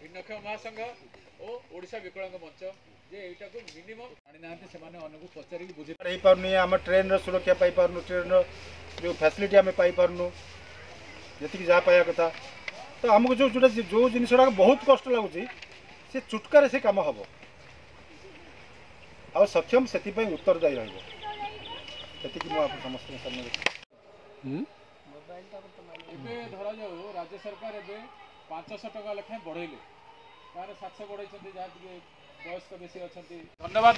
भिन्नक्षम महासंघ और ओडिशा विकलांग मंच जे एटा को मिनिमम आनी नांते से माने अनको पचारि बुझि पाई पारनु हम ट्रेन रो सुरक्षा पाई पारनु ट्रेन रो जो फैसिलिटी हमें पाई पारनु जति जा पाया कथा तो हमको जो जिनसरा बहुत कष्ट लागुची से चुटकारे से काम हम आ सक्षम से उत्तरदायी रही समस्त धरा जाऊ राज्य सरकार एबे 500 टका लेखा बढ़ेले तार 700 बढ़ाई जहाँ वयस्क बेसी अच्छा धन्यवाद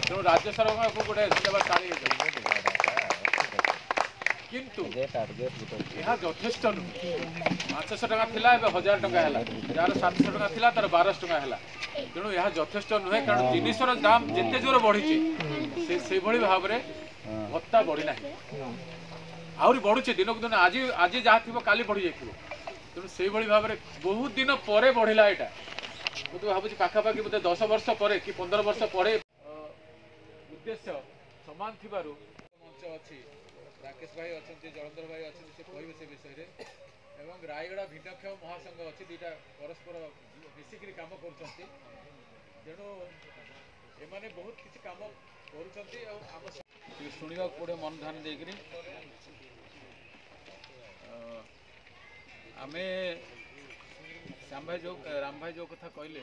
तेणु राज्य सरकार को गोटे धन्यवाद ताली किंतु यह यथेष्ट नुहे 500 टका थिला एबे 1000 टका हैला जार 700 टका थिला तार 1200 टका हैला तेणु यह यथेष्ट नुहे कारण जिनिसर दाम जेते जोर बढ़ी से भली भाव रे भत्ता बढ़ी ना आहरी बढ़ुचे दिन को दिन आज आज जहाँ थी काली बढ़ी जाइए तेणु से भाव में बहुत दिन पर बढ़ला यहाँ मुझे भावी पाखापाखि बोधे 10 वर्ष पर कि 15 वर्ष पर उद्देश्य समान थी मंच अच्छी राकेश भाई अच्छा जलंधर भाई अच्छा से कहे से विषय में एवं रायगड़ा भिन्नक्षम महासंघ अच्छी दुईटा परस्पर मिसिक कम कर तेणु एमाने बहुत किसी कम कर शुणा पड़े मन ध्यान देकर आमे राम भाई जो कथा कहले